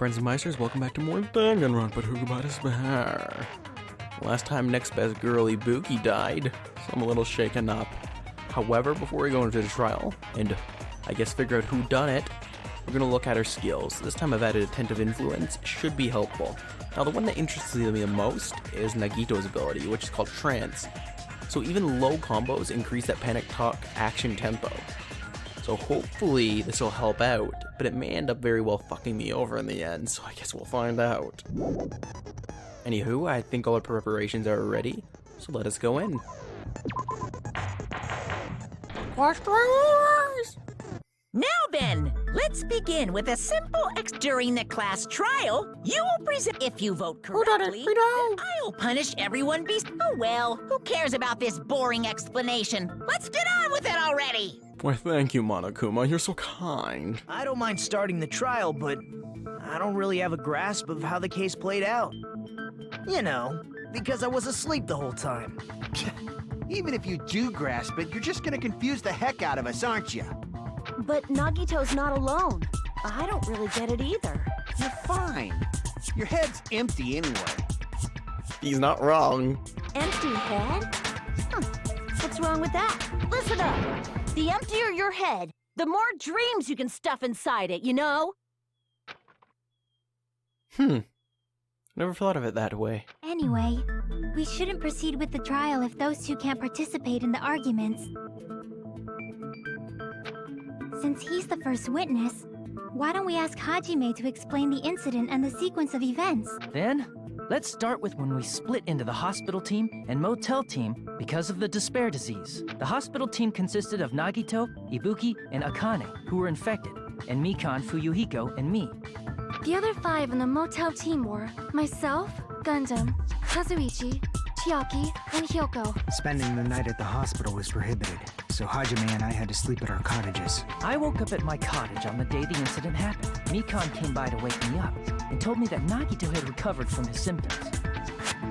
friends and Meisters, welcome back to more Danganronpa, but who about his bear? Last time next best girl Ibuki died, so I'm a little shaken up. However, before we go into the trial, and I guess figure out who done it, we're gonna look at her skills. This time I've added Attentive Influence, should be helpful. Now the one that interests me the most is Nagito's ability, which is called Trance. So even low combos increase that panic talk action tempo. So hopefully this will help out, but it may end up very well fucking me over in the end, so I guess we'll find out. Anywho, I think all our preparations are ready, so let us go in. Wash my eyes! Now then, let's begin with a simple during the class trial. You will present. If you vote correctly, then I'll punish everyone. Oh well, who cares about this boring explanation? Let's get on with it already. Why, thank you, Monokuma. You're so kind. I don't mind starting the trial, but I don't really have a grasp of how the case played out. You know, because I was asleep the whole time. Even if you do grasp it, you're just gonna confuse the heck out of us, aren't you? But Nagito's not alone. I don't really get it either. You're fine. Your head's empty anyway. He's not wrong. Empty head? What's wrong with that? Listen up! The emptier your head, the more dreams you can stuff inside it, you know? Never thought of it that way. Anyway, we shouldn't proceed with the trial if those two can't participate in the arguments. Since he's the first witness, why don't we ask Hajime to explain the incident and the sequence of events? Then, let's start with when we split into the hospital team and motel team because of the despair disease. The hospital team consisted of Nagito, Ibuki, and Akane, who were infected, and Mikan, Fuyuhiko, and me. The other 5 in the motel team were myself, Gundam, Kazuichi, Chiaki, and Hiyoko. Spending the night at the hospital was prohibited, so Hajime and I had to sleep at our cottages. I woke up at my cottage on the day the incident happened. Mikan came by to wake me up and told me that Nagito had recovered from his symptoms.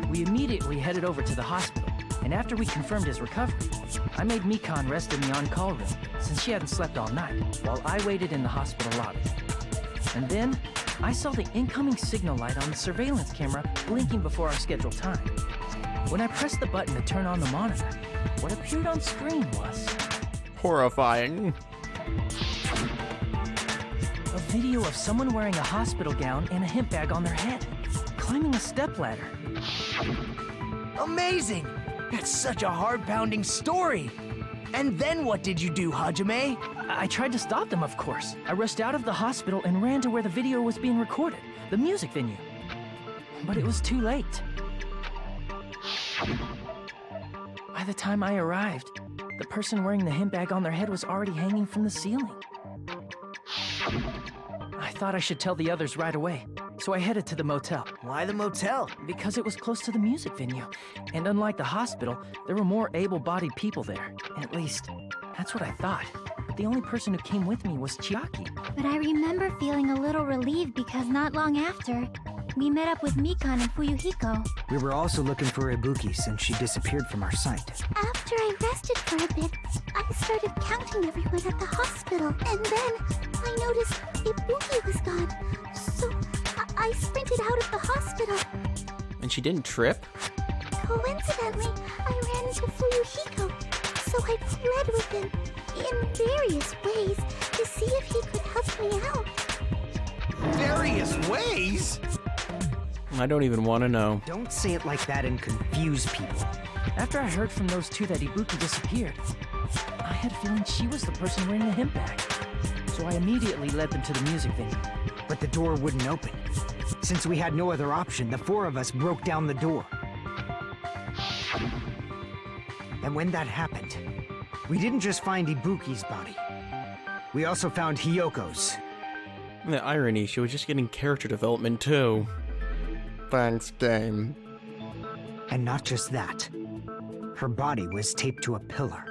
We immediately headed over to the hospital, and after we confirmed his recovery, I made Mikan rest in the on-call room since she hadn't slept all night, while I waited in the hospital lobby. And then, I saw the incoming signal light on the surveillance camera blinking before our scheduled time. When I pressed the button to turn on the monitor, what appeared on screen was... horrifying. a video of someone wearing a hospital gown and a hemp bag on their head, climbing a stepladder. Amazing! That's such a heart-pounding story! And then what did you do, Hajime? I tried to stop them, of course. I rushed out of the hospital and ran to where the video was being recorded, the music venue. But it was too late. By the time I arrived, the person wearing the hemp bag on their head was already hanging from the ceiling. I thought I should tell the others right away, so I headed to the motel. Why the motel? Because it was close to the music venue, and unlike the hospital, there were more able-bodied people there. At least, that's what I thought. But the only person who came with me was Chiaki. But I remember feeling a little relieved because not long after, we met up with Mikan and Fuyuhiko. We were also looking for Ibuki since she disappeared from our sight. After I rested for a bit, I started counting everyone at the hospital. And then I noticed Ibuki was gone. So I sprinted out of the hospital. And she didn't trip? Coincidentally, I ran into Fuyuhiko. So I fled with him in various ways to see if he could help me out. Various ways? I don't even want to know. Don't say it like that and confuse people. After I heard from those two that Ibuki disappeared, I had a feeling she was the person wearing the hemp bag. So I immediately led them to the music venue. But the door wouldn't open. Since we had no other option, the 4 of us broke down the door. And when that happened, we didn't just find Ibuki's body. We also found Hiyoko's. The irony, she was just getting character development too. Thanks, game. And not just that. Her body was taped to a pillar.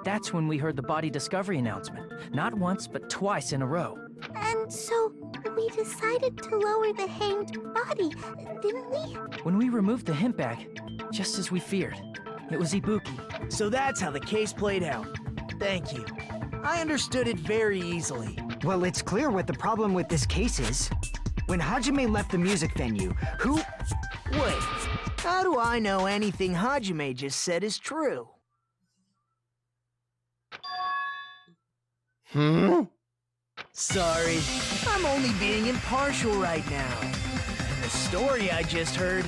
That's when we heard the body discovery announcement. Not once, but twice in a row. And so we decided to lower the hanged body, didn't we? When we removed the hemp bag, just as we feared, it was Ibuki. So that's how the case played out. Thank you. I understood it very easily. Well, it's clear what the problem with this case is. When Hajime left the music venue, who... Wait, how do I know anything Hajime just said is true? Sorry, I'm only being impartial right now. And the story I just heard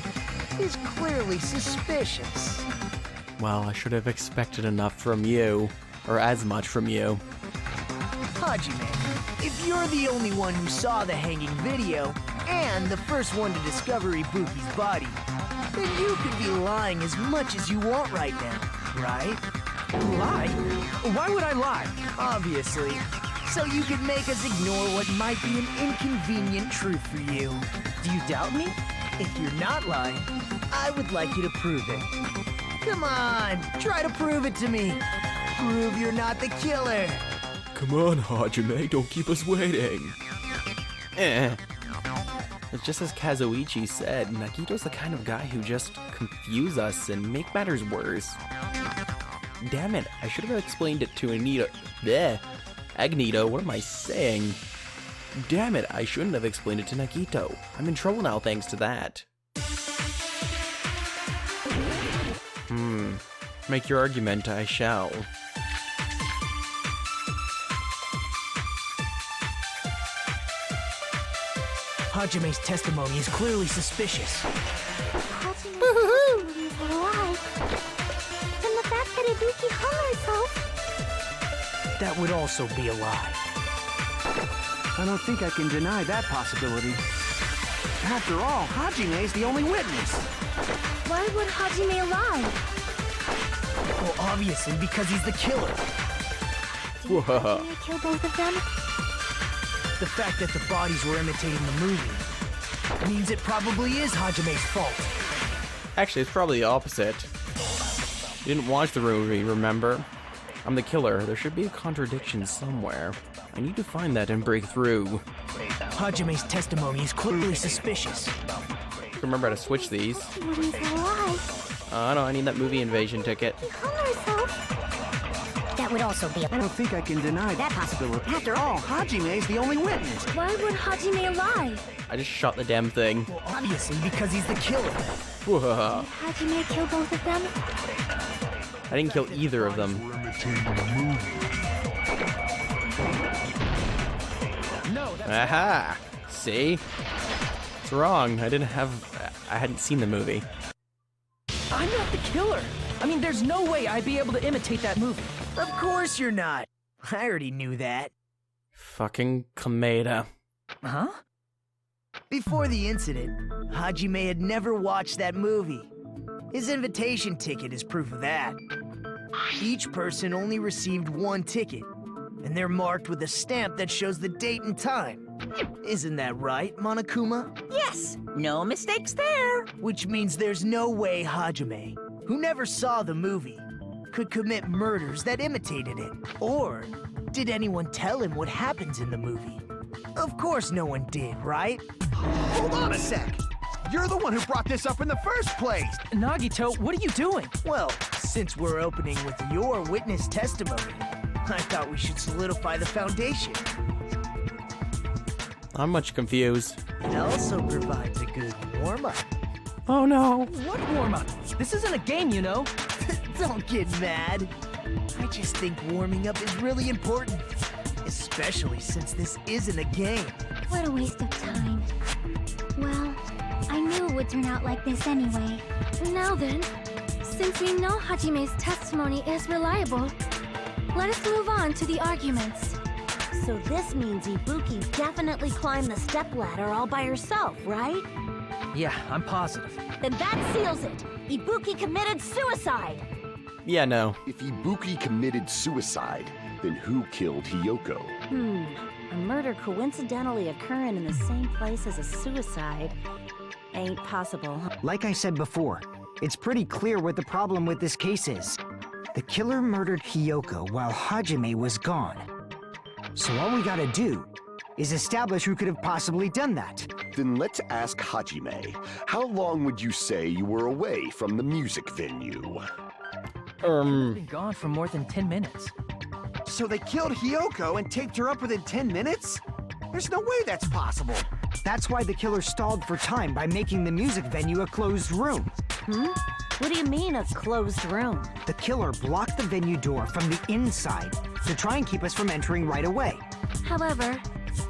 is clearly suspicious. Well, I should have expected enough from you. Or as much from you. Hajime, if you're the only one who saw the hanging video, and the first one to discover Ibuki's body, then you could be lying as much as you want right now, right? Lie? Why would I lie? Obviously. So you could make us ignore what might be an inconvenient truth for you. Do you doubt me? If you're not lying, I would like you to prove it. Come on, try to prove it to me. Prove you're not the killer. Come on, Hajime, don't keep us waiting. It's just as Kazuichi said, Nagito's the kind of guy who just confuse us and make matters worse. Damn it, I should have explained it to Agnito, what am I saying? Damn it, I shouldn't have explained it to Nagito. I'm in trouble now thanks to that. Make your argument, I shall. Hajime's testimony is clearly suspicious. Hajime's testimony is a lie. And the fact that Ibuki hung herself... That would also be a lie. I don't think I can deny that possibility. After all, Hajime is the only witness. Why would Hajime lie? Well, obviously, because he's the killer. Did Hajime kill both of them? The fact that the bodies were imitating the movie means it probably is Hajime's fault. Actually, it's probably the opposite. You didn't watch the movie, remember? I'm the killer. There should be a contradiction somewhere. I need to find that and break through. Hajime's testimony is clearly suspicious. Remember how to switch these. Testimony is a lie. Oh no, I need that movie invasion ticket. He hung herself. That would also be I don't think I can deny that possibility. After all, Hajime is the only witness. Why would Hajime lie? I just shot the damn thing. Well, obviously, because he's the killer. Did Hajime kill both of them? I didn't kill either of them. Aha! See? It's wrong. I hadn't seen the movie. I'm not the killer. I mean, there's no way I'd be able to imitate that movie. Of course you're not. I already knew that. Fucking Komaeda. Huh? Before the incident, Hajime had never watched that movie. His invitation ticket is proof of that. Each person only received one ticket, and they're marked with a stamp that shows the date and time. Isn't that right, Monokuma? Yes, no mistakes there. Which means there's no way Hajime, who never saw the movie, could commit murders that imitated it. Or did anyone tell him what happens in the movie? Of course no one did, right? Hold on a sec. You're the one who brought this up in the first place. Nagito, what are you doing? Well, since we're opening with your witness testimony, I thought we should solidify the foundation. I'm much confused. It also provides a good warm-up. Oh no. What warm-up? This isn't a game, you know. Don't get mad. I just think warming up is really important. Especially since this isn't a game. What a waste of time. Well, I knew it would turn out like this anyway. Now then, since we know Hajime's testimony is reliable, let us move on to the arguments. So this means Ibuki definitely climbed the stepladder all by herself, right? Yeah, I'm positive. Then that seals it. Ibuki committed suicide. Yeah, no. If Ibuki committed suicide, then who killed Hiyoko? A murder coincidentally occurring in the same place as a suicide ain't possible. Like I said before, it's pretty clear what the problem with this case is. The killer murdered Hiyoko while Hajime was gone. So all we gotta do is establish who could have possibly done that. Then let's ask Hajime. How long would you say you were away from the music venue? Been gone for more than 10 minutes. So they killed Hiyoko and taped her up within 10 minutes? There's no way that's possible. That's why the killer stalled for time by making the music venue a closed room. What do you mean, a closed room? The killer blocked the venue door from the inside to try and keep us from entering right away. However,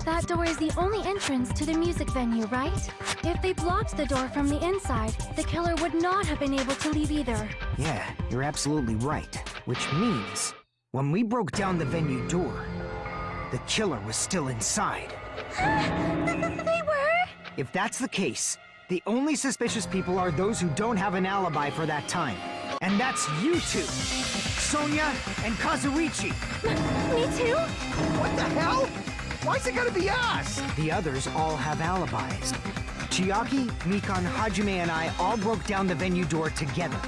that door is the only entrance to the music venue, right? If they blocked the door from the inside, the killer would not have been able to leave either. Yeah, you're absolutely right. Which means, when we broke down the venue door, the killer was still inside. They were? If that's the case, the only suspicious people are those who don't have an alibi for that time. And that's you two, Sonia and Kazuichi. Me too? What the hell? Why's it gotta be us? The others all have alibis. Chiaki, Mikan, Hajime, and I all broke down the venue door together.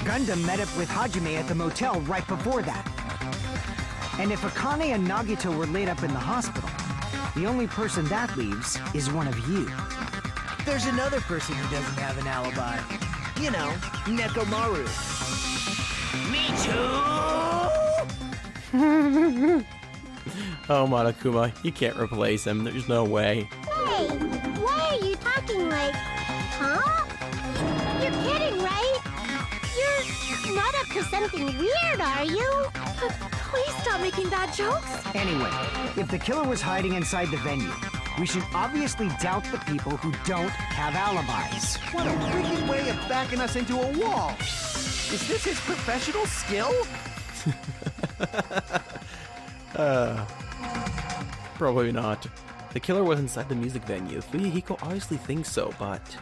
Gundam met up with Hajime at the motel right before that. And if Akane and Nagito were laid up in the hospital, the only person that leaves is one of you. There's another person who doesn't have an alibi. You know, Nekomaru. Me too! Oh, Monokuma, you can't replace him. There's no way. Hey, why are you talking like... Huh? You're kidding, right? You're not up to something weird, are you? Please stop making bad jokes. Anyway, if the killer was hiding inside the venue, we should obviously doubt the people who don't have alibis. What a wicked way of backing us into a wall. Is this his professional skill? Probably not. The killer was inside the music venue. Hiyoko obviously thinks so, but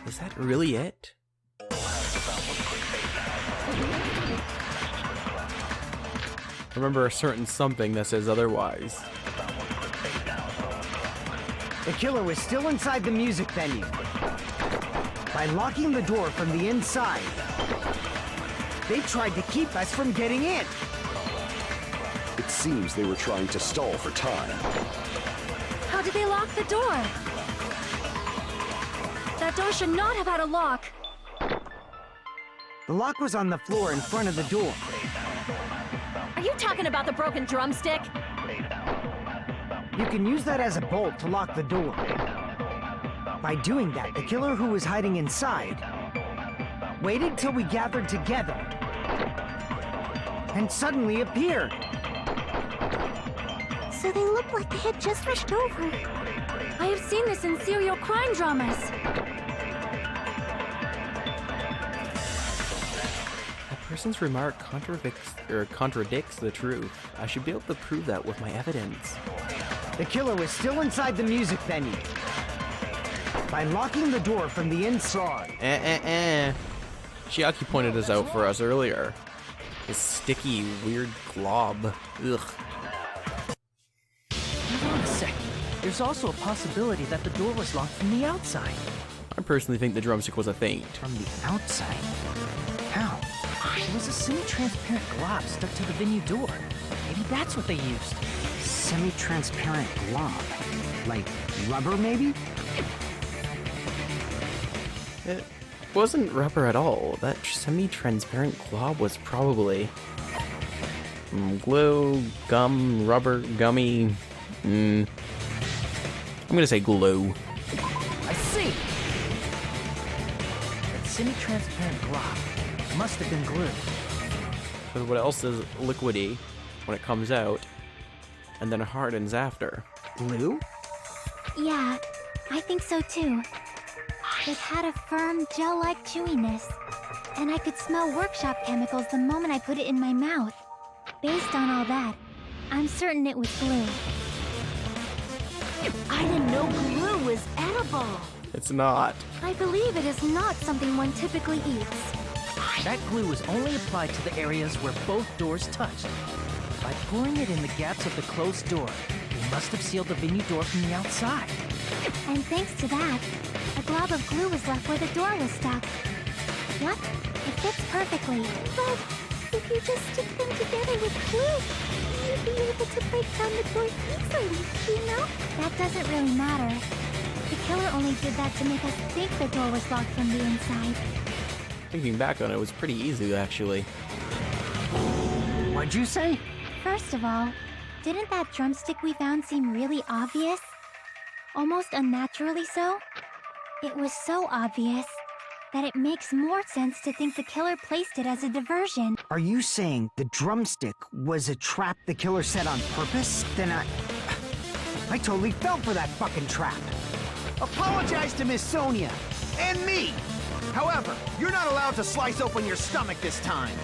is that really it? Remember a certain something that says otherwise. The killer was still inside the music venue. By locking the door from the inside, they tried to keep us from getting in. It seems they were trying to stall for time. How did they lock the door? That door should not have had a lock. The lock was on the floor in front of the door. Are you talking about the broken drumstick? You can use that as a bolt to lock the door. By doing that, the killer who was hiding inside waited till we gathered together and suddenly appeared. So they looked like they had just rushed over. I have seen this in serial crime dramas. A person's remark contradicts the truth. I should be able to prove that with my evidence. The killer was still inside the music venue. By locking the door from the inside. Chiaki pointed this out for us earlier. This sticky, weird glob. Ugh. Hold on a second. There's also a possibility that the door was locked from the outside. I personally think the drumstick was a feint. From the outside? How? There was a semi-transparent glob stuck to the venue door. Maybe that's what they used. Semi-transparent glob. Like rubber, maybe? It wasn't rubber at all. That semi-transparent glob was probably glue, gum, rubber, gummy. I'm gonna say glue. I see! That semi-transparent glob must have been glue. Because what else is liquidy when it comes out and then it hardens after? Glue? Yeah, I think so too. It had a firm, gel-like chewiness, and I could smell workshop chemicals the moment I put it in my mouth. Based on all that, I'm certain it was glue. I didn't know glue was edible. It's not. I believe it is not something one typically eats. That glue was only applied to the areas where both doors touched. By pouring it in the gaps of the closed door, they must have sealed the venue door from the outside. And thanks to that, a glob of glue was left where the door was stuck. Yep, it fits perfectly. But if you just stick them together with glue, you'd be able to break down the door easily, you know? That doesn't really matter. The killer only did that to make us think the door was locked from the inside. Thinking back on it, it was pretty easy, actually. What'd you say? First of all, didn't that drumstick we found seem really obvious? Almost unnaturally so? It was so obvious that it makes more sense to think the killer placed it as a diversion. Are you saying the drumstick was a trap the killer set on purpose? Then I totally fell for that fucking trap. Apologize to Miss Sonia. And me. However, you're not allowed to slice open your stomach this time.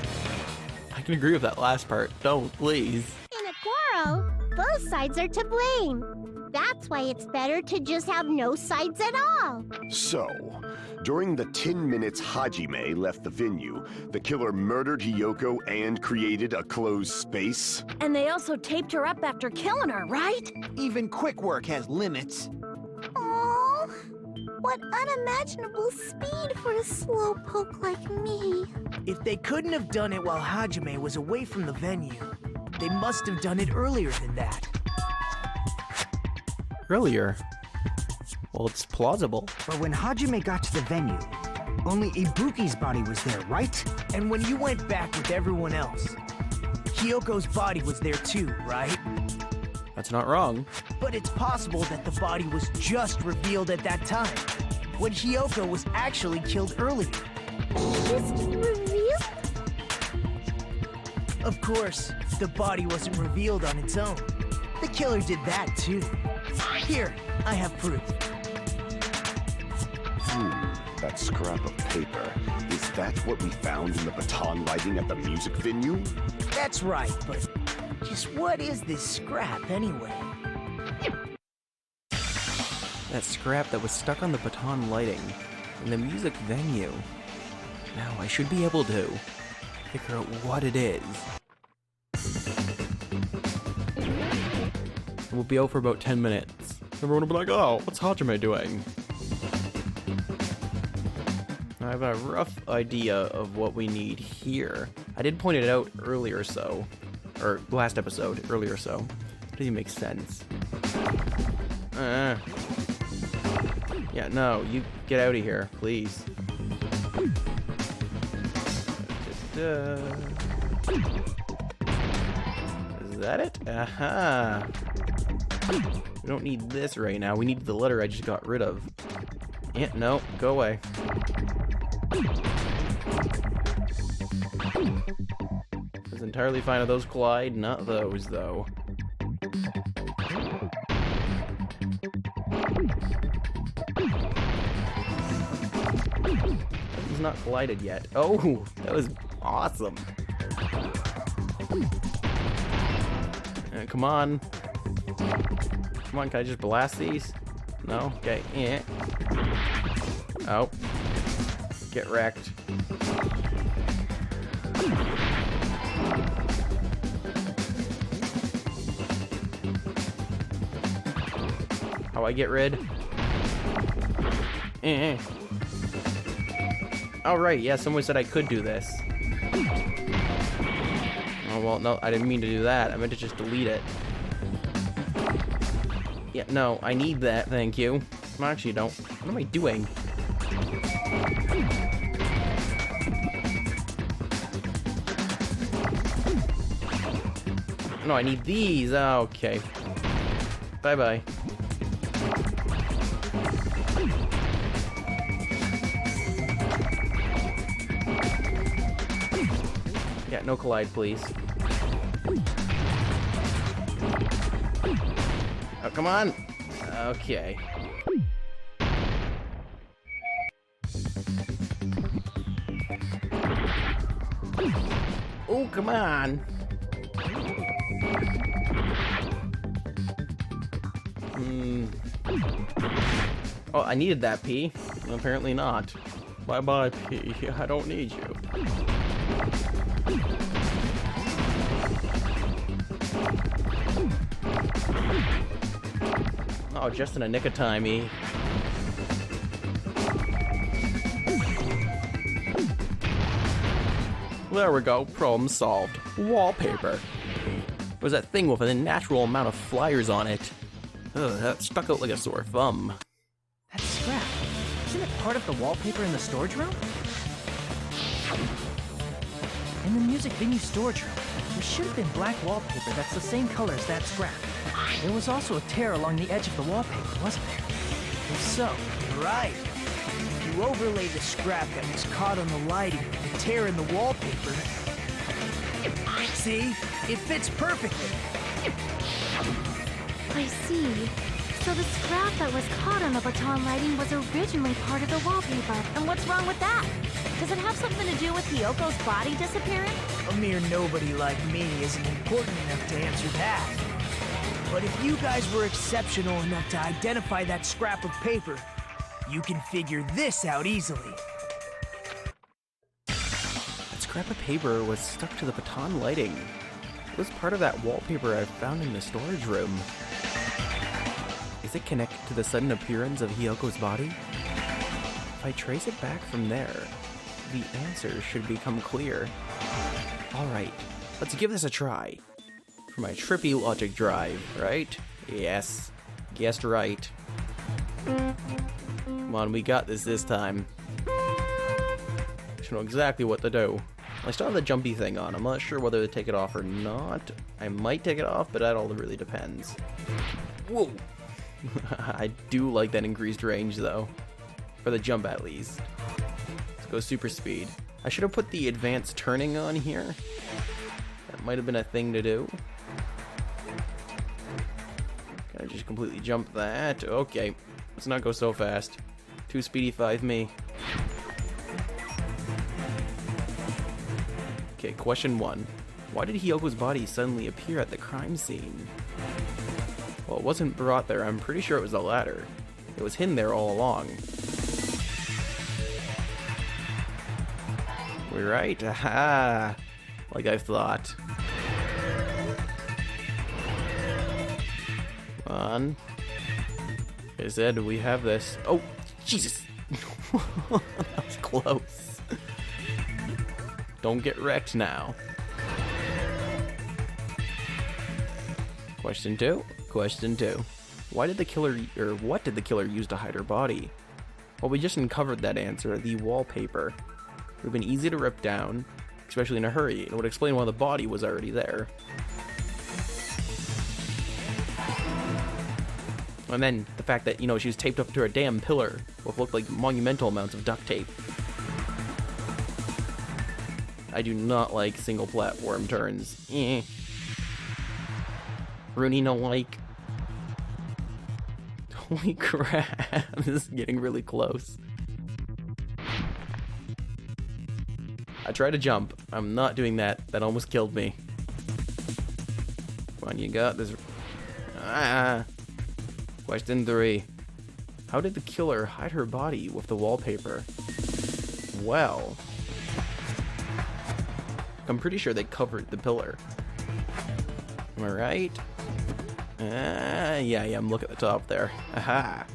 I can agree with that last part. Don't, please. In a quarrel, both sides are to blame. That's why it's better to just have no sides at all. So, during the 10 minutes Hajime left the venue, the killer murdered Hiyoko and created a closed space? And they also taped her up after killing her, right? Even quick work has limits. Oh, what unimaginable speed for a slowpoke like me. If they couldn't have done it while Hajime was away from the venue, they must have done it earlier than that. Earlier? Well, it's plausible. But when Hajime got to the venue, only Ibuki's body was there, right? And when you went back with everyone else, Hiyoko's body was there too, right? That's not wrong. But it's possible that the body was just revealed at that time, when Hiyoko was actually killed earlier. Just revealed? Of course, the body wasn't revealed on its own. The killer did that too. Here, I have proof. That scrap of paper. Is that what we found in the baton lighting at the music venue? That's right, but just what is this scrap anyway? That scrap that was stuck on the baton lighting in the music venue. Now I should be able to figure out what it is. We'll be out for about 10 minutes. Everyone will be like, oh, what's Hajime doing? I have a rough idea of what we need here. I did point it out earlier or last episode, earlier so. It doesn't even make sense. Yeah, no, you get out of here, please. Is that it? Aha! We don't need this right now. We need the letter I just got rid of. Yeah, no, go away. I was entirely fine with those collide, not those, though. He's not collided yet. Oh, that was awesome. Come on. Come on, can I just blast these? No? Okay, yeah. Oh. Get wrecked. How I get rid? Oh, right, yeah, someone said I could do this. Oh, well, no, I didn't mean to do that. I meant to just delete it. Yeah, no, I need that, thank you. I actually don't. What am I doing? No, I need these. Oh, okay. Bye-bye. Yeah, no collide, please. Oh, come on. Okay. Oh, come on. Oh, I needed that P. Apparently not. Bye-bye, P. I don't need you. Oh, just in a nick of timey. There we go, problem solved. Wallpaper. It was that thing with an unnatural amount of flyers on it. Ugh, that stuck out like a sore thumb. That scrap. Isn't it part of the wallpaper in the storage room? In the music venue storage room, there's should have been black wallpaper that's the same color as that scrap. There was also a tear along the edge of the wallpaper, wasn't there? If so, Right. If you overlay the scrap that was caught on the lighting with the tear in the wallpaper... See? It fits perfectly. I see. So the scrap that was caught on the baton lighting was originally part of the wallpaper. And what's wrong with that? Does it have something to do with Hiyoko's body disappearing? A mere nobody like me isn't important enough to answer that. But if you guys were exceptional enough to identify that scrap of paper, you can figure this out easily. That scrap of paper was stuck to the baton lighting. It was part of that wallpaper I found in the storage room. Is it connected to the sudden appearance of Hiyoko's body? If I trace it back from there, the answer should become clear. Alright, let's give this a try. For my trippy logic drive, right? Yes, guessed right. Come on, we got this time. I should know exactly what to do. I still have the jumpy thing on. I'm not sure whether to take it off or not. I might take it off, but that all really depends. Whoa! I do like that increased range, though. For the jump, at least. Let's go super speed. I should have put the advanced turning on here. That might have been a thing to do. Can I just completely jump that? Okay. Let's not go so fast. Too speedy 5 me. Okay, question 1. Why did Hiyoko's body suddenly appear at the crime scene? Well, it wasn't brought there. I'm pretty sure it was the ladder. It was hidden there all along. We're right. Aha! Like I thought. Come on. Like I said, we have this. Oh, Jesus! That was close. Don't get wrecked now. Question 2. Question 2. Why did the killer, or what did the killer use to hide her body? Well, we just uncovered that answer, the wallpaper. It would have been easy to rip down, especially in a hurry. It would explain why the body was already there. And then the fact that, you know, she was taped up to a damn pillar with what looked like monumental amounts of duct tape. I do not like single platform turns. Rooney no like. Holy crap, this is getting really close. I tried to jump. I'm not doing that. That almost killed me. Come on, you got this. Question 3. How did the killer hide her body with the wallpaper? Well, I'm pretty sure they covered the pillar. Am I right? Yeah, I'm looking at the top there. Aha!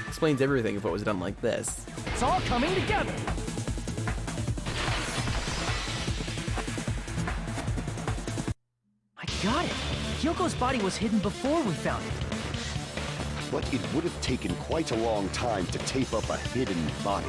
Explains everything if it was done like this. it's all coming together. I got it. Hiyoko's body was hidden before we found it. But it would have taken quite a long time to tape up a hidden body.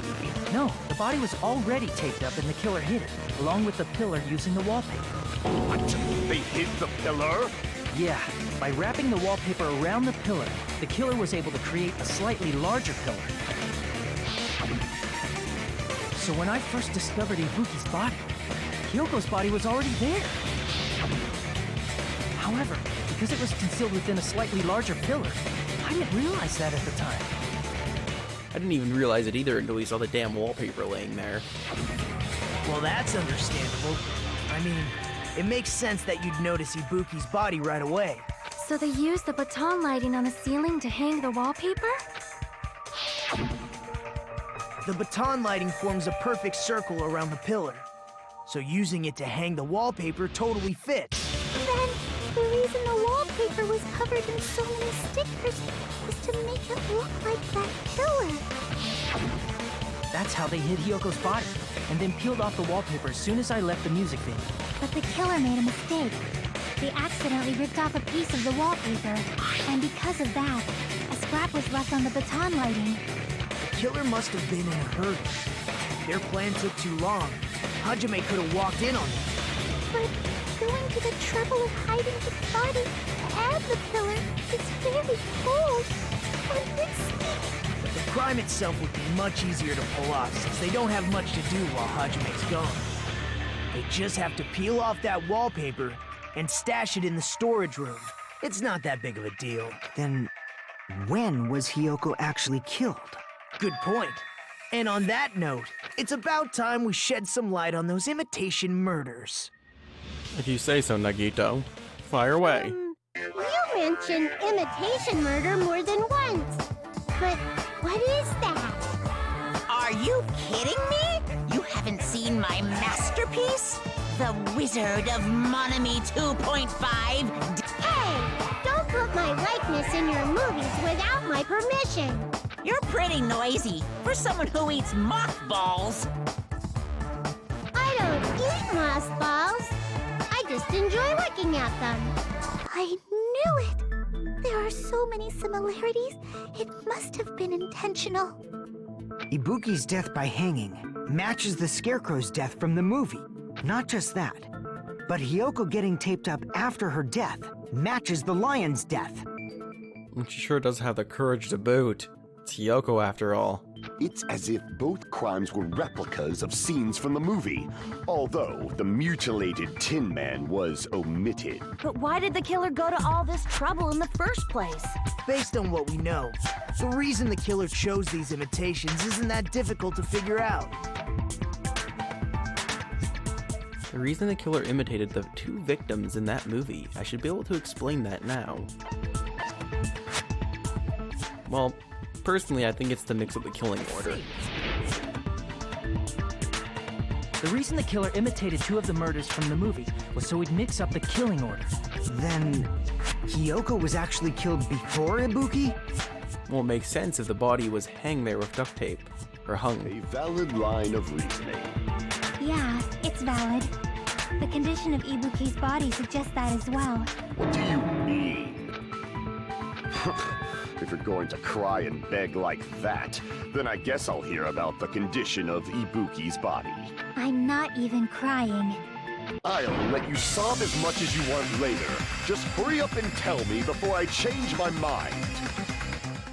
No, the body was already taped up and the killer hid it, along with the pillar using the wallpaper. What? They hid the pillar? Yeah, by wrapping the wallpaper around the pillar, the killer was able to create a slightly larger pillar. So when I first discovered Ibuki's body, Hiyoko's body was already there. However, because it was concealed within a slightly larger pillar, I didn't realize that at the time. I didn't even realize it either until we saw the damn wallpaper laying there. Well, that's understandable. I mean, it makes sense that you'd notice Ibuki's body right away. So they used the baton lighting on the ceiling to hang the wallpaper? The baton lighting forms a perfect circle around the pillar. So using it to hang the wallpaper totally fits. Then, the reason the wallpaper was covered in so many stickers was to make it look like that pillar. That's how they hid Hiyoko's body, and then peeled off the wallpaper as soon as I left the music venue. But the killer made a mistake. They accidentally ripped off a piece of the wallpaper, and because of that, a scrap was left on the baton lighting. The killer must have been in a hurry. Their plan took too long, Hajime could have walked in on them. But going to the trouble of hiding the body and the pillar is very bold. And risky. But the crime itself would be much easier to pull off since they don't have much to do while Hajime's gone. They just have to peel off that wallpaper and stash it in the storage room. It's not that big of a deal. Then, when was Hiyoko actually killed? Good point. And on that note, it's about time we shed some light on those imitation murders. If you say so, Nagito. Fire away. You mentioned imitation murder more than once. But what is that? Are you kidding me? You haven't seen my masterpiece? The Wizard of Monami 2.5? Hey, don't put my likeness in your movies without my permission. You're pretty noisy for someone who eats mothballs. I don't eat mothballs. I just enjoy looking at them. I knew it. There are so many similarities. It must have been intentional. Ibuki's death by hanging matches the Scarecrow's death from the movie. Not just that, but Hiyoko getting taped up after her death matches the lion's death. And she sure does have the courage to boot. It's Hiyoko after all. It's as if both crimes were replicas of scenes from the movie, although the mutilated Tin Man was omitted. But why did the killer go to all this trouble in the first place? Based on what we know, the reason the killer chose these imitations isn't that difficult to figure out. The reason the killer imitated the two victims in that movie, I should be able to explain that now. Well, personally, I think it's the mix of the killing order. The reason the killer imitated two of the murders from the movie was so he'd mix up the killing order. Then, Hiyoko was actually killed before Ibuki? Well, it makes sense if the body was hanged there with duct tape. Or hung. A valid line of reasoning. Yeah, it's valid. The condition of Ibuki's body suggests that as well. What do you mean? If you're going to cry and beg like that, then I guess I'll hear about the condition of Ibuki's body. I'm not even crying. I'll let you sob as much as you want later. Just hurry up and tell me before I change my mind.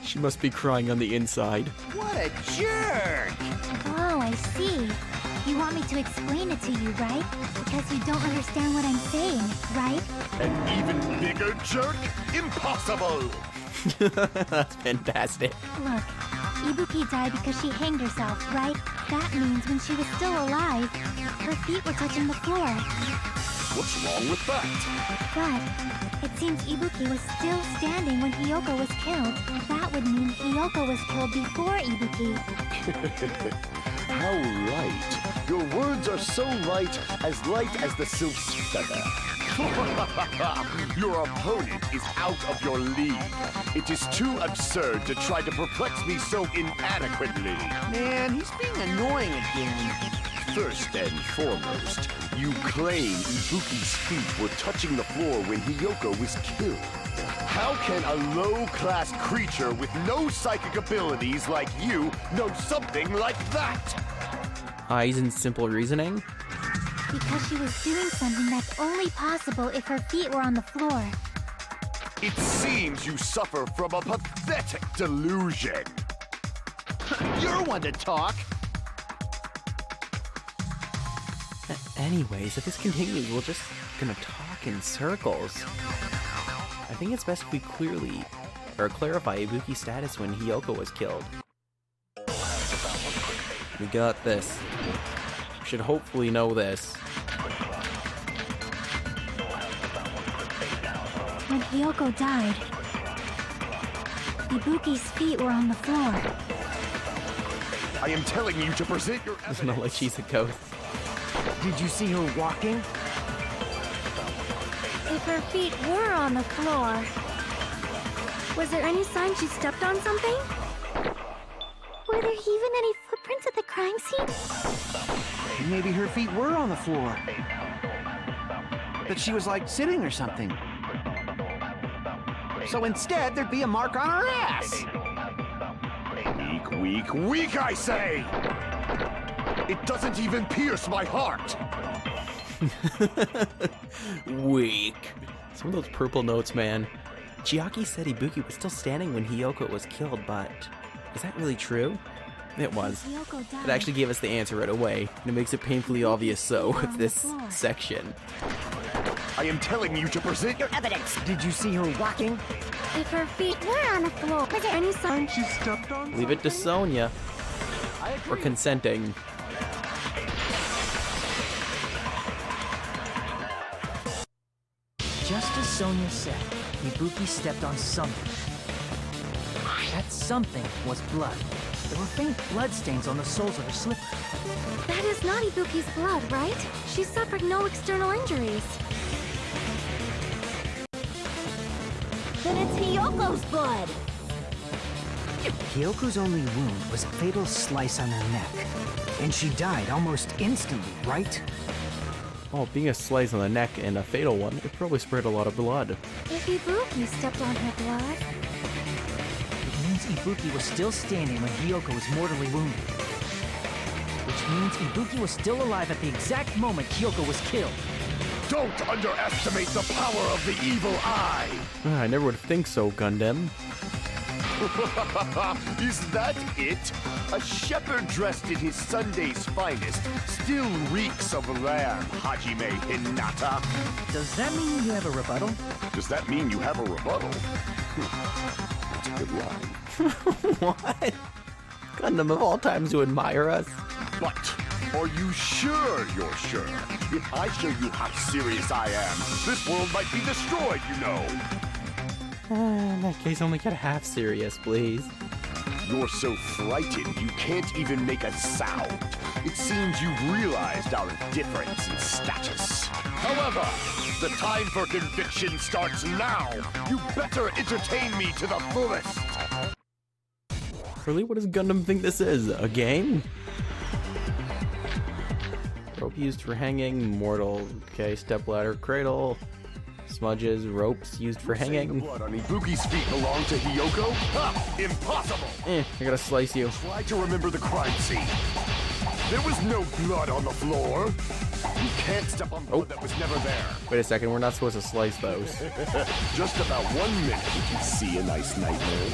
She must be crying on the inside. What a jerk! Oh, I see. You want me to explain it to you, right? Because you don't understand what I'm saying, right? An even bigger jerk? Impossible! That's fantastic. Look, Ibuki died because she hanged herself, right? That means when she was still alive, her feet were touching the floor. What's wrong with that? But it seems Ibuki was still standing when Hiyoko was killed. That would mean Hiyoko was killed before Ibuki. How light. Your words are so light as the silk's feather. Your opponent is out of your league. It is too absurd to try to perplex me so inadequately. Man, he's being annoying again. First and foremost, you claim Ibuki's feet were touching the floor when Hiyoko was killed. How can a low-class creature with no psychic abilities like you know something like that? Eyes and simple reasoning? Because she was doing something that's only possible if her feet were on the floor. It seems you suffer from a pathetic delusion. You're one to talk. Anyways, if this continues, we're just gonna talk in circles. I think it's best if we clarify Ibuki's status when Hiyoko was killed. We got this. We should hopefully know this. When Hiyoko died, Ibuki's feet were on the floor. I am telling you to present your It's not like she's a ghost. Did you see her walking? If her feet were on the floor, was there any sign she stepped on something? Were there even any footprints at the crime scene? Maybe her feet were on the floor. But she was like sitting or something. So instead, there'd be a mark on her ass. Weak, I say! It doesn't even pierce my heart. Weak. Some of those purple notes, man. Chiaki said Ibuki was still standing when Hiyoko was killed, but is that really true? It was. It actually gave us the answer right away, and it makes it painfully obvious so with this section. I am telling you to present your evidence. Did you see her walking? If her feet were on the floor, was there any sign She stepped on Leave it to Sonia. For consenting. Just as Sonia said, Ibuki stepped on something. That something was blood. There were faint blood stains on the soles of her slippers. That is not Ibuki's blood, right? She suffered no external injuries. Then it's Hiyoko's blood. Hiyoko's only wound was a fatal slice on her neck. And she died almost instantly, right? Oh, being a slice on the neck and a fatal one, it probably spread a lot of blood. If Ibuki stepped on her blood, It means Ibuki was still standing when Hiyoko was mortally wounded. Which means Ibuki was still alive at the exact moment Hiyoko was killed. Don't underestimate the power of the evil eye. I never would think so, Gundam. Is that it? A shepherd dressed in his Sunday's finest still reeks of lamb, Hajime Hinata. Does that mean you have a rebuttal? Does that mean you have a rebuttal? That's a good line. What? Gundam of all times to admire us. But are you sure you're sure? If I show you how serious I am, this world might be destroyed, you know. In that case, only get half serious, please. You're so frightened you can't even make a sound. It seems you've realized our difference in status. However, the time for conviction starts now. You better entertain me to the fullest. Really, what does Gundam think this is? A game? Rope used for hanging, mortal. Okay, stepladder, cradle. Smudges, ropes used for hanging. The blood on Ibuki's feet belonged to Hiyoko? Ha! Impossible! I gotta slice you. Try to remember the crime scene. There was no blood on the floor. You can't step on blood that was never there. Wait a second, we're not supposed to slice those. Just about 1 minute did you see a nice nightmare.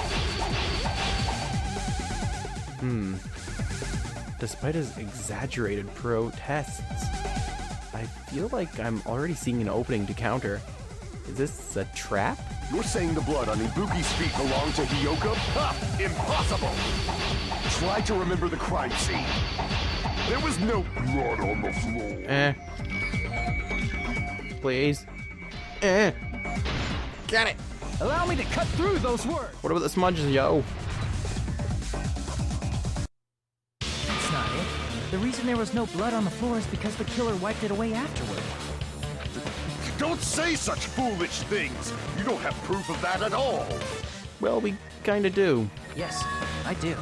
Despite his exaggerated protests, I feel like I'm already seeing an opening to counter. Is this a trap? You're saying the blood on Ibuki's feet belonged to Hiyoko? Ha! Impossible! Try to remember the crime scene. There was no blood on the floor. Please. Got it! Allow me to cut through those words! What about the smudges, yo? That's not it. The reason there was no blood on the floor is because the killer wiped it away afterward. Don't say such foolish things! You don't have proof of that at all! Well, we kinda do. Yes, I do.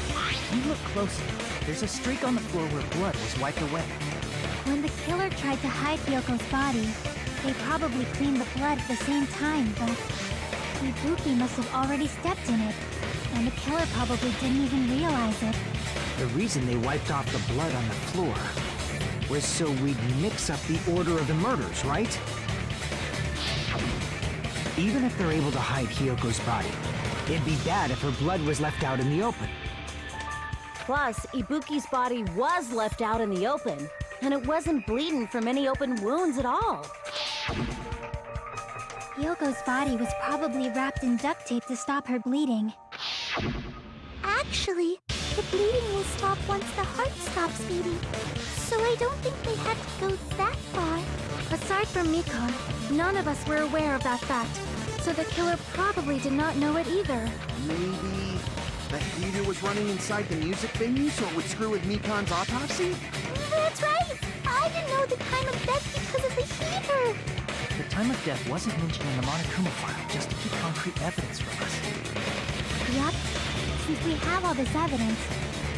If you look closely, there's a streak on the floor where blood was wiped away. When the killer tried to hide Hyoko's body, they probably cleaned the blood at the same time, but Ibuki must have already stepped in it, and the killer probably didn't even realize it. The reason they wiped off the blood on the floor was so we'd mix up the order of the murders, right? Even if they're able to hide Hyoko's body, it'd be bad if her blood was left out in the open. Plus, Ibuki's body was left out in the open, and it wasn't bleeding from any open wounds at all. Hyoko's body was probably wrapped in duct tape to stop her bleeding. Actually, the bleeding will stop once the heart stops beating. So I don't think they had to go that far. aside from Mikon, none of us were aware of that fact, so the killer probably did not know it either. Maybe the heater was running inside the music venue so it would screw with Mikon's autopsy? That's right! I didn't know the time of death because of the heater! The time of death wasn't mentioned in the Monokuma file just to keep concrete evidence from us. Yup. Since we have all this evidence,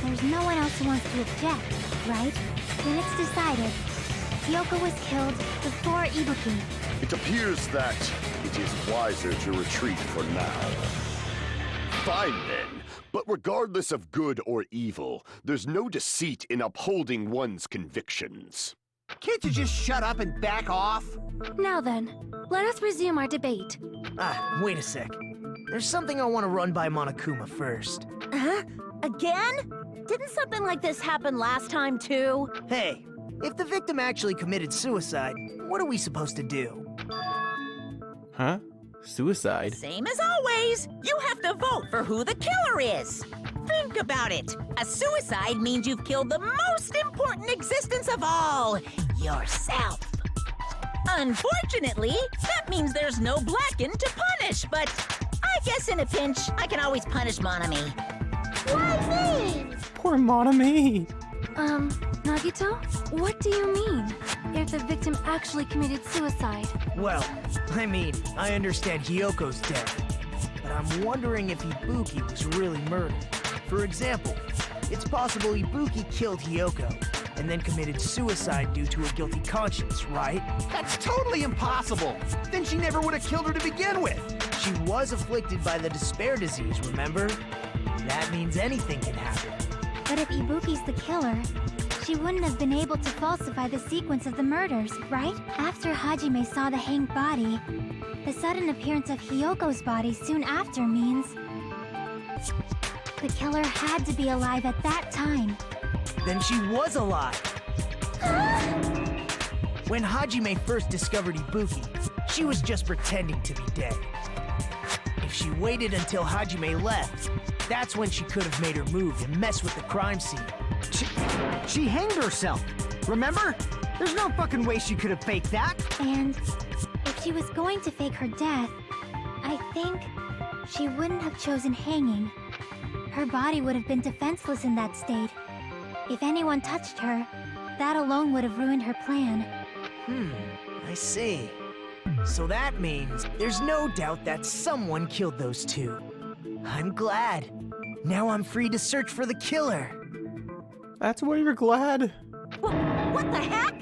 there's no one else who wants to object, right? Then it's decided. Hiyoko was killed before Ibuki. It appears that it is wiser to retreat for now. Fine then, But regardless of good or evil, there's no deceit in upholding one's convictions. Can't you just shut up and back off? Now then, let us resume our debate. Wait a sec. There's something I want to run by Monokuma first. Huh? Again? Didn't something like this happen last time, too? Hey, if the victim actually committed suicide, what are we supposed to do? Huh? Suicide? Same as always. You have to vote for who the killer is. Think about it. A suicide means you've killed the most important existence of all, yourself. Unfortunately, that means there's no Blacken to punish, but I guess in a pinch, I can always punish Monami. Why me? Poor Monami. Nagito? What do you mean? If the victim actually committed suicide? Well, I mean, I understand Hiyoko's death, but I'm wondering if Ibuki was really murdered. For example, it's possible Ibuki killed Hiyoko and then committed suicide due to a guilty conscience, right? That's totally impossible. Then she never would have killed her to begin with. She was afflicted by the despair disease, remember? That means anything can happen. But if Ibuki's the killer, she wouldn't have been able to falsify the sequence of the murders, right? After Hajime saw the hanged body, the sudden appearance of Hiyoko's body soon after means the killer had to be alive at that time. Then she was alive. When Hajime first discovered Ibuki, she was just pretending to be dead. If she waited until Hajime left, that's when she could have made her move and mess with the crime scene. She hanged herself. Remember? There's no fucking way she could have faked that. And if she was going to fake her death, I think she wouldn't have chosen hanging. Her body would have been defenseless in that state. If anyone touched her, that alone would have ruined her plan. I see. So that means there's no doubt that someone killed those two. I'm glad. Now I'm free to search for the killer. That's why you're glad? What the heck?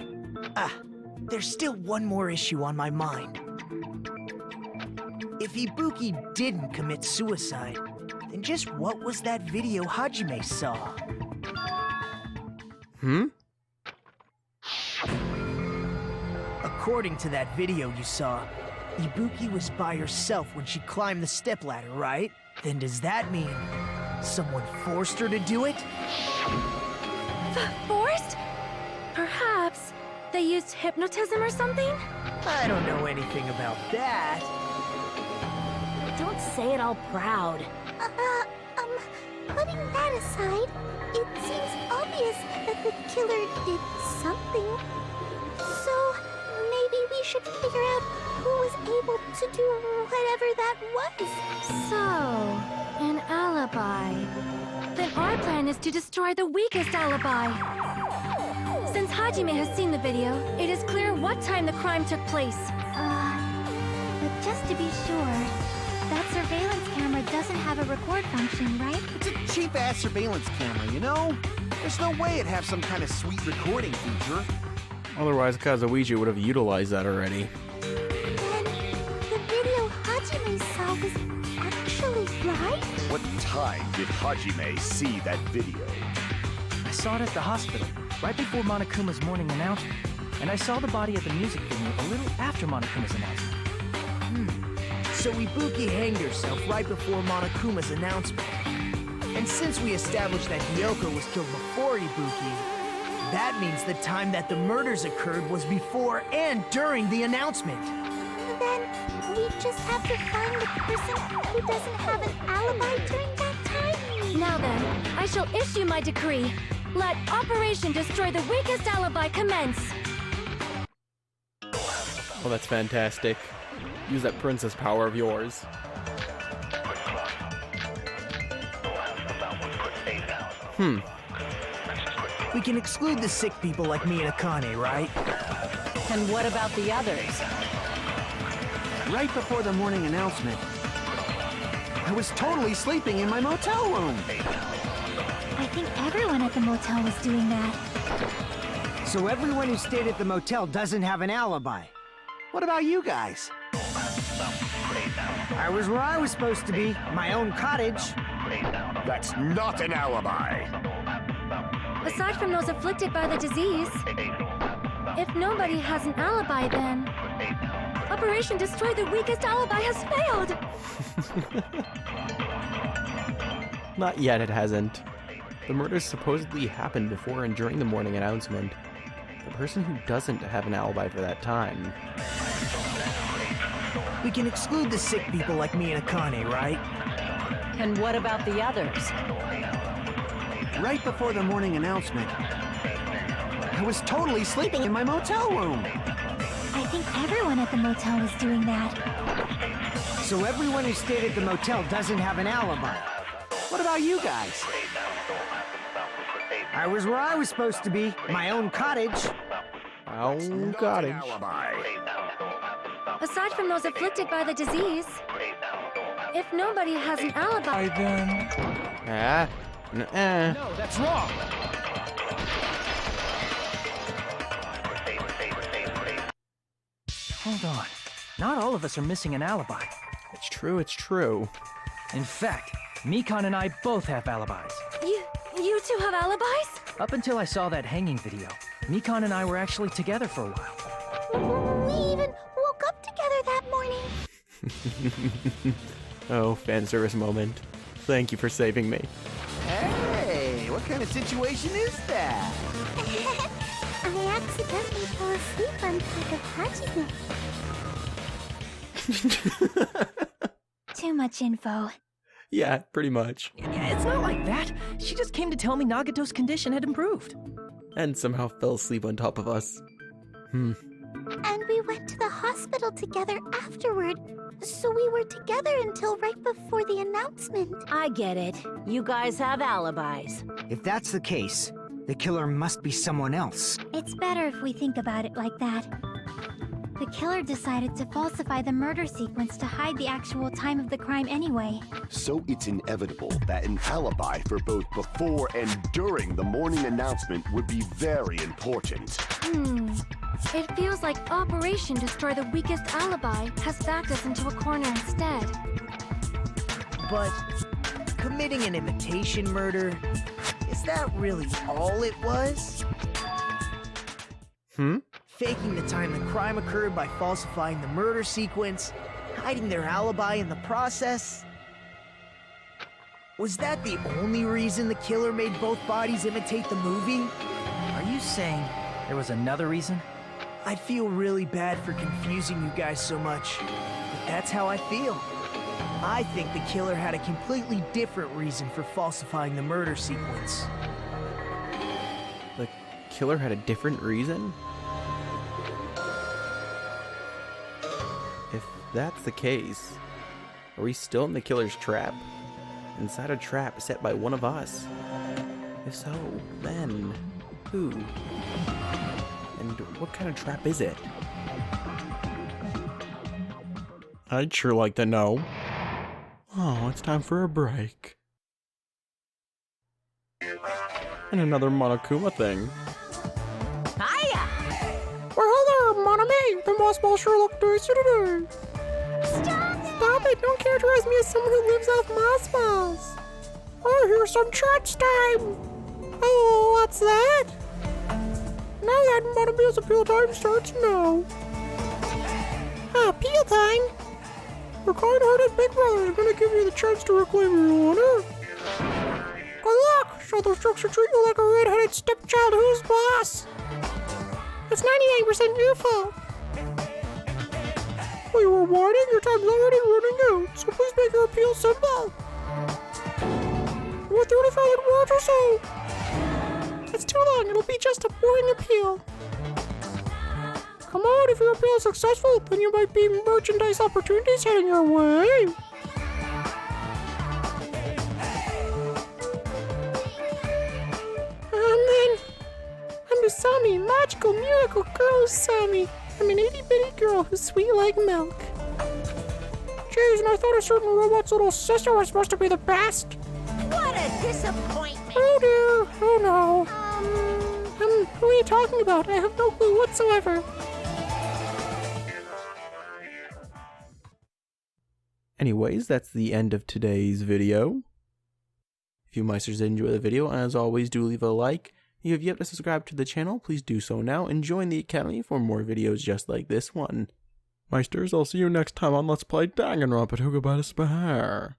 There's still one more issue on my mind. If Ibuki didn't commit suicide, then just what was that video Hajime saw? According to that video you saw, Ibuki was by herself when she climbed the stepladder, right? Then does that mean someone forced her to do it? Forced? Perhaps they used hypnotism or something? I don't know anything about that. Don't say it all proud. Putting that aside, it seems obvious that the killer did something. So, maybe we should figure out who was able to do whatever that was. So, an alibi. Then our plan is to destroy the weakest alibi. Since Hajime has seen the video, it is clear what time the crime took place. But just to be sure, that surveillance camera doesn't have a record function, right? It's a cheap-ass surveillance camera, you know? There's no way it'd have some kind of sweet recording feature. Otherwise, Kazuichi would have utilized that already. Then, the video Hajime saw was actually right? What time did Hajime see that video? I saw it at the hospital, right before Monokuma's morning announcement. And I saw the body at the music venue a little after Monokuma's announcement. So Ibuki hanged herself right before Monokuma's announcement. And since we established that Hiyoko was killed before Ibuki, that means the time that the murders occurred was before and during the announcement. Then, we just have to find the person who doesn't have an alibi during that time? Now then, I shall issue my decree. Let Operation Destroy the Weakest Alibi commence. Oh, that's fantastic. Use that princess power of yours. We can exclude the sick people like me and Akane, right? And what about the others? Right before the morning announcement, I was totally sleeping in my motel room. I think everyone at the motel was doing that. So everyone who stayed at the motel doesn't have an alibi. What about you guys? I was where I was supposed to be, my own cottage. That's not an alibi. Aside from those afflicted by the disease, if nobody has an alibi, then Operation Destroy the Weakest Alibi has failed! Not yet, it hasn't. The murders supposedly happened before and during the morning announcement. The person who doesn't have an alibi for that time. We can exclude the sick people like me and Akane, right? And what about the others? Right before the morning announcement, I was totally sleeping in my motel room. I think everyone at the motel was doing that. So everyone who stayed at the motel doesn't have an alibi. What about you guys? I was where I was supposed to be, my own cottage. Oh, got it. Alibi. Aside from those afflicted by the disease, if nobody has an alibi, then... No, that's wrong! Hold on. Not all of us are missing an alibi. it's true, it's true. In fact, Mikon and I both have alibis. You two have alibis? Up until I saw that hanging video, Mikon and I were actually together for a while. We even woke up together that morning. Oh, fan service moment. Thank you for saving me. Hey, what kind of situation is that? I accidentally fell asleep on top of Hajime. Too much info. Yeah, pretty much. Yeah, it's not like that. She just came to tell me Nagato's condition had improved. And somehow fell asleep on top of us. And we went to the hospital together afterward. So we were together until right before the announcement. I get it. You guys have alibis. If that's the case, the killer must be someone else. It's better if we think about it like that. The killer decided to falsify the murder sequence to hide the actual time of the crime anyway. So it's inevitable that an alibi for both before and during the morning announcement would be very important. It feels like Operation Destroy the Weakest Alibi has backed us into a corner instead. But committing an imitation murder, is that really all it was? Faking the time the crime occurred by falsifying the murder sequence, hiding their alibi in the process? Was that the only reason the killer made both bodies imitate the movie? Are you saying there was another reason? I feel really bad for confusing you guys so much, but that's how I feel. I think the killer had a completely different reason for falsifying the murder sequence. The killer had a different reason? If that's the case, are we still in the killer's trap? Inside a trap set by one of us? If so, then who? And what kind of trap is it? I'd sure like to know. Oh, it's time for a break. And another Monokuma thing. Hiya! Well, hello there, Monami! The mothball sure looked nice today. Stop it! Don't characterize me as someone who lives off mothballs. Oh, here's some chats time! Oh, what's that? Now that Monami's appeal time starts now. Appeal time? Your kind-hearted big brother is gonna give you the chance to reclaim your honor. Good luck! Show those jokes to treat you like a red-headed stepchild who's boss. It's 99% your fault. Well, you were whining, your time's already running out, so please make your appeal simple. With 35 words or so. It's too long, it'll be just a boring appeal. Come on, if your appeal is successful, then you might be merchandise opportunities heading your way. And then, I'm the Sami, magical miracle girl Sami. I'm an itty-bitty girl who's sweet like milk. Jeez, and I thought a certain robot's little sister was supposed to be the best. What a disappointment! Oh dear, oh no. Who are you talking about? I have no clue whatsoever. Anyways, that's the end of today's video. If you Meisters did enjoy the video, as always, do leave a like. If you have yet to subscribe to the channel, please do so now and join the Academy for more videos just like this one. Meisters, I'll see you next time on Let's Play Danganronpa. Goodbye to Spare.